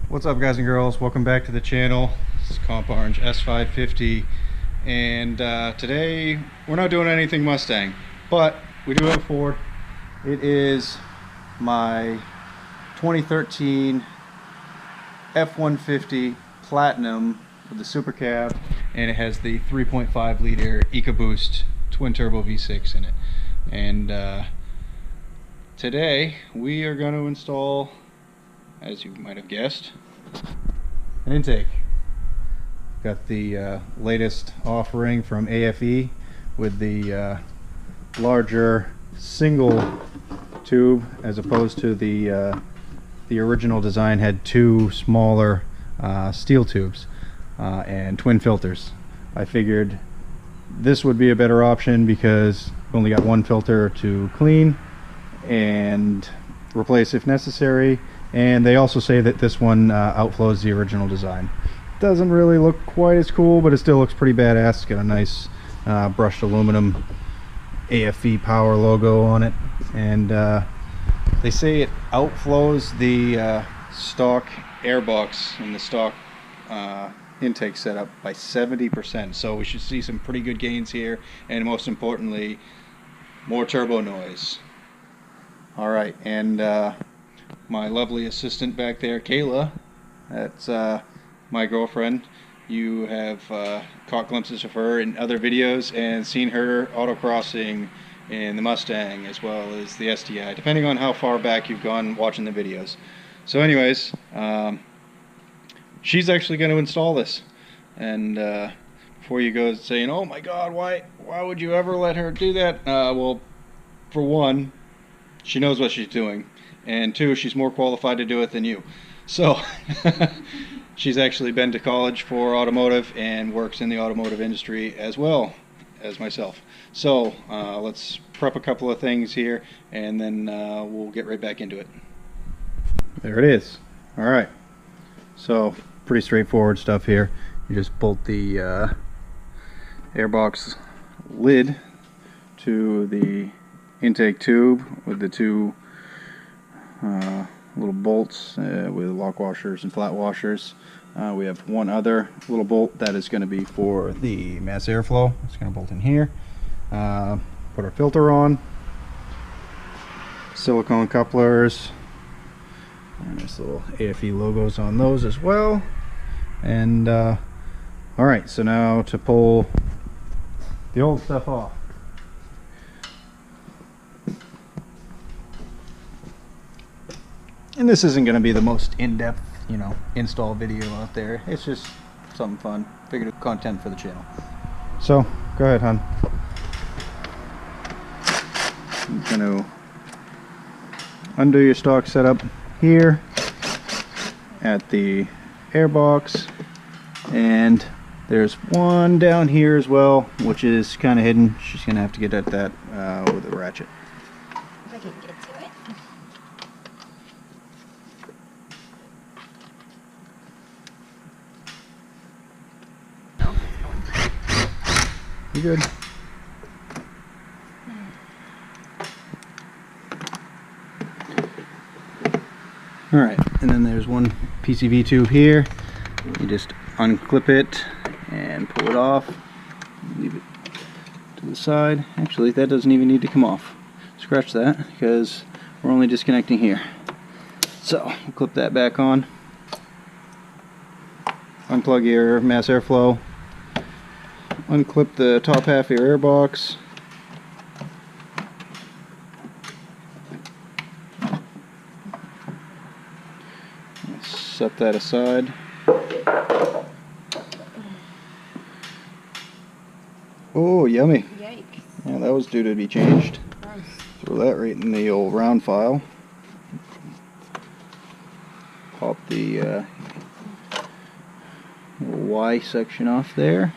What's up, guys and girls? Welcome back to the channel. This is Comp Orange S550, and today we're not doing anything Mustang, but we do have a Ford. It is my 2013 F150 Platinum with the Super Cab, and it has the 3.5 liter EcoBoost twin turbo V6 in it. And today we are going to install, as you might have guessed, an intake. Got the latest offering from AFE with the larger single tube, as opposed to the original design had two smaller steel tubes and twin filters. I figured this would be a better option because we only got one filter to clean and replace if necessary. And they also say that this one outflows the original design. Doesn't really look quite as cool, but it still looks pretty badass. It's got a nice brushed aluminum AFE power logo on it, and they say it outflows the stock airbox in the stock intake setup by 70%. So we should see some pretty good gains here, and most importantly, more turbo noise. All right, and my lovely assistant back there, Kayla, that's my girlfriend. You have caught glimpses of her in other videos and seen her autocrossing in the Mustang as well as the STI, depending on how far back you've gone watching the videos. So anyways, she's actually going to install this. And before you go saying, oh my god, why would you ever let her do that? Well, for one, she knows what she's doing. And two, she's more qualified to do it than you. So she's actually been to college for automotive and works in the automotive industry as well as myself. So let's prep a couple of things here, and then we'll get right back into it. There it is. All right, so pretty straightforward stuff here. You just bolt the airbox lid to the intake tube with the two little bolts with lock washers and flat washers. We have one other little bolt that is going to be for the mass airflow. It's going to bolt in here. Put our filter on. Silicone couplers. And there's little AFE logos on those as well. And alright, so now to pull the old stuff off. And this isn't going to be the most in-depth, install video out there. It's just something fun. Figured content for the channel. So, go ahead, hon. I'm going to undo your stock setup here at the airbox. And there's one down here as well, which is kind of hidden. She's going to have to get at that with a ratchet. If I can get to it. You good? Alright, and then there's one PCV tube here. You just unclip it and pull it off. Leave it to the side. Actually, that doesn't even need to come off. Scratch that, because we're only disconnecting here. So, we'll clip that back on. Unplug your mass airflow. Unclip the top half of your airbox. Set that aside. Oh, yummy. Yikes. Yeah, that was due to be changed. Throw that right in the old round file. Pop the little Y section off there.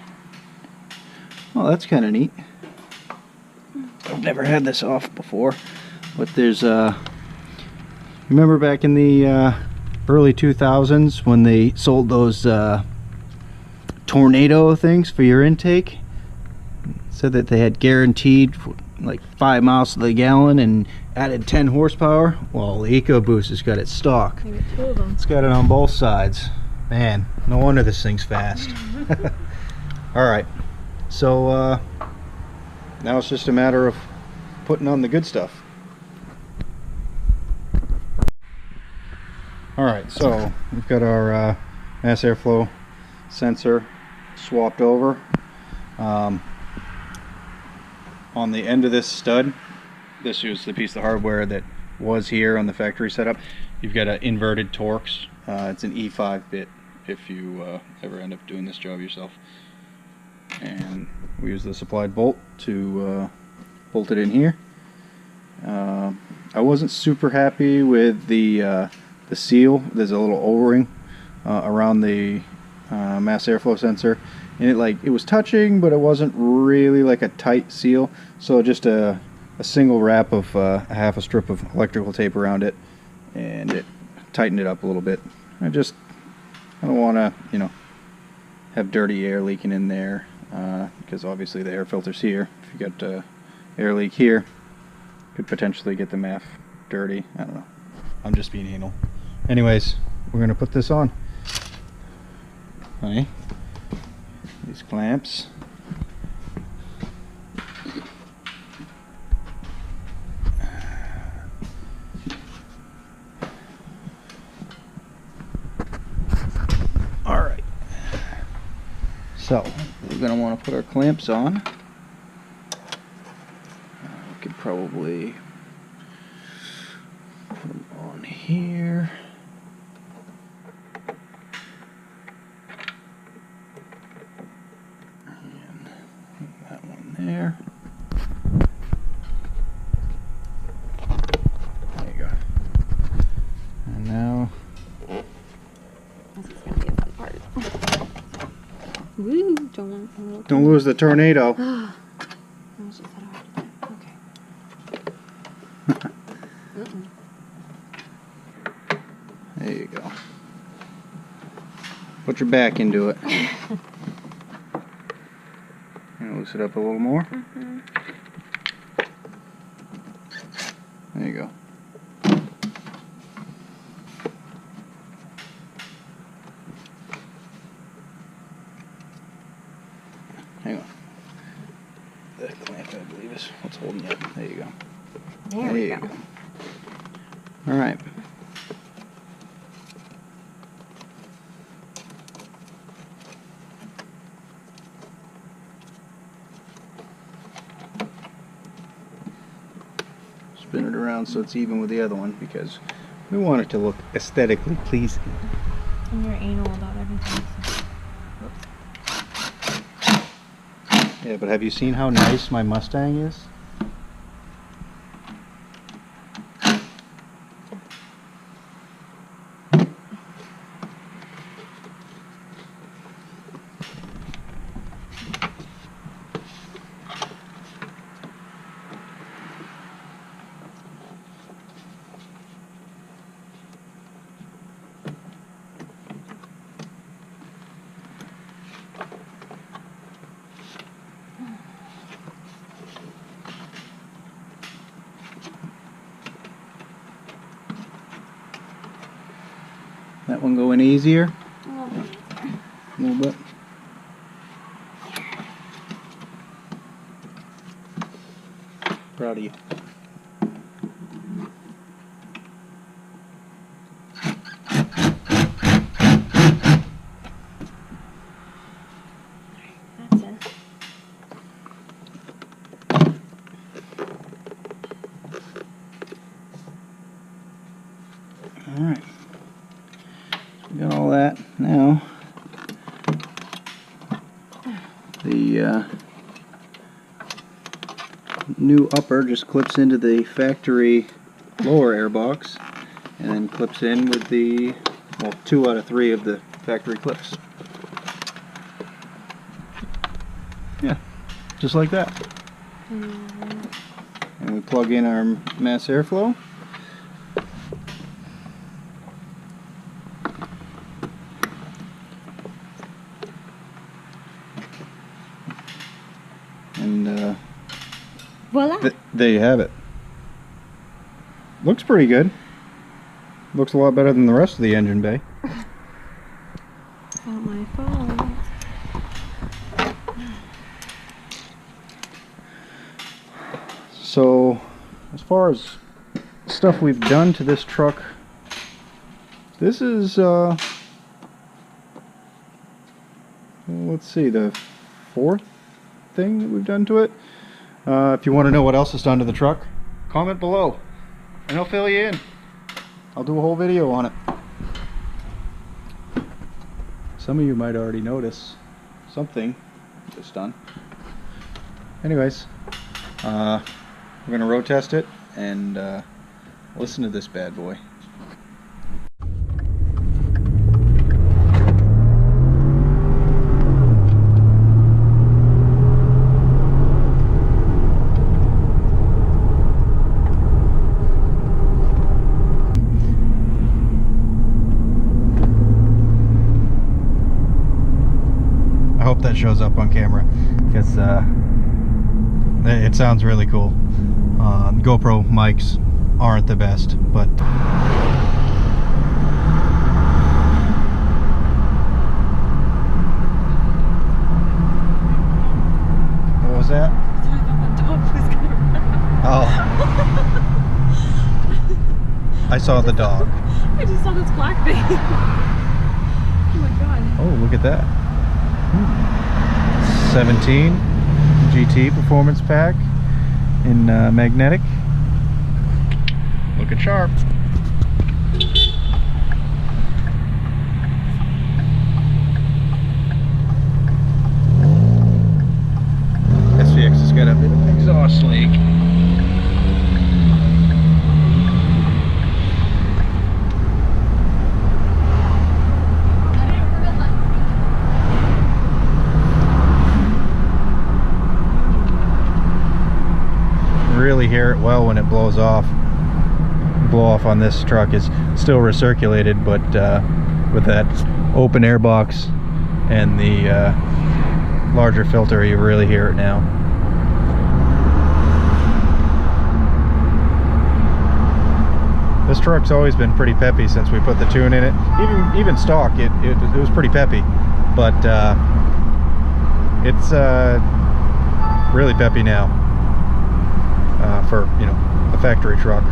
Oh, that's kind of neat. I've never had this off before, but there's remember back in the early 2000s when they sold those tornado things for your intake? Said that they had guaranteed like 5 miles to the gallon and added 10 horsepower. Well, the EcoBoost has got it stock. Maybe 2 of them. It's got it on both sides. Man, no wonder this thing's fast. Alright, so now it's just a matter of putting on the good stuff. Alright, so we've got our mass airflow sensor swapped over. On the end of this stud, this is the piece of hardware that was here on the factory setup. You've got an inverted Torx. It's an E5 bit if you ever end up doing this job yourself. And we use the supplied bolt to bolt it in here. I wasn't super happy with the seal. There's a little O-ring around the mass airflow sensor, and it was touching, but it wasn't really like a tight seal. So just a single wrap of half a strip of electrical tape around it, and it tightened it up a little bit. I don't want to, have dirty air leaking in there, because obviously the air filter's here. If you got air leak here, could potentially get the MAF dirty. I don't know. I'm just being anal. Anyways, we're gonna put this on. Honey, these clamps. All right. So we're gonna want to put our clamps on. We could probably put them on here. And that one there. There you go. And now This is gonna be a fun part. Woo! don't lose the tornado. That was just hard to do. Okay. There you go. Put your back into it. And loose it up a little more. Mm-hmm. There you go. Hang on. The clamp, I believe, is what's holding it. There you go. There we go. All right. Spin it around so it's even with the other one, because we want it to look aesthetically pleasing. And you're anal about everything. So. Yeah, but have you seen how nice my Mustang is? That one going easier? A little bit. Proud of you. That's it. Alright. We got all that. Now, the new upper just clips into the factory lower airbox and then clips in with the, well, 2 out of 3 of the factory clips. Yeah, just like that. And we plug in our mass airflow. And voila! There you have it. Looks pretty good. Looks a lot better than the rest of the engine bay. Not my fault. So, as far as stuff we've done to this truck, this is, let's see, the 4th thing that we've done to it. If you want to know what else is done to the truck, comment below and I'll fill you in. I'll do a whole video on it. Some of you might already notice something just done. Anyways, we're going to road test it and listen to this bad boy. I hope that shows up on camera because it sounds really cool. GoPro mics aren't the best, but what was that? Oh, I saw the dog. I just saw this black thing. Oh my god. Oh, look at that. 17 GT Performance Pack in magnetic. Looking sharp. SVX has got a bit of exhaust leak. Really hear it well when it blows off. Blow off on this truck is still recirculated, but with that open air box and the larger filter, you really hear it now. This truck's always been pretty peppy since we put the tune in it. Even stock, it was pretty peppy, but it's really peppy now. For, you know, a factory truck,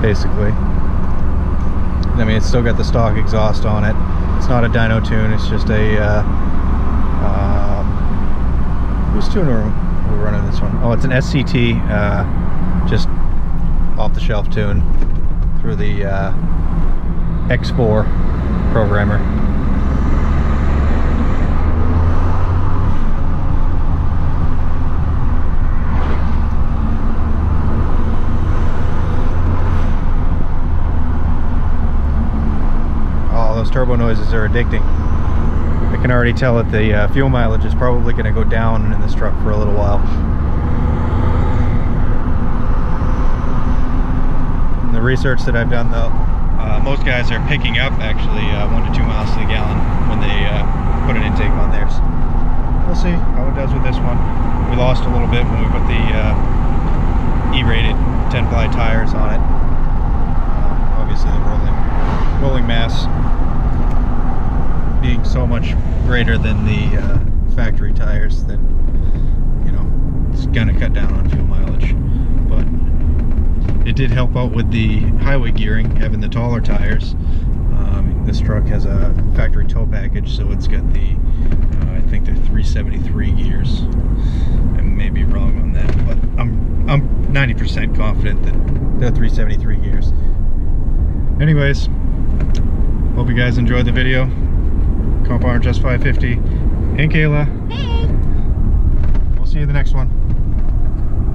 basically. I mean, it's still got the stock exhaust on it. It's not a dyno tune, it's just a whose tune are we running this one? Oh, it's an SCT, just off-the-shelf tune through the X4 programmer. Those turbo noises are addicting. I can already tell that the fuel mileage is probably going to go down in this truck for a little while. In the research that I've done, though, most guys are picking up actually 1 to 2 miles to the gallon when they put an intake on theirs. We'll see how it does with this one. We lost a little bit when we put the E-rated 10-ply tires on it. Obviously the rolling mass being so much greater than the factory tires, that, you know, it's gonna cut down on fuel mileage. But it did help out with the highway gearing, having the taller tires. This truck has a factory tow package, so it's got the I think they're 373 gears. I may be wrong on that, but I'm 90% confident that they're 373 gears. Anyways, hope you guys enjoyed the video. Comp Iron Just 550 and Kayla. Hey! We'll see you in the next one.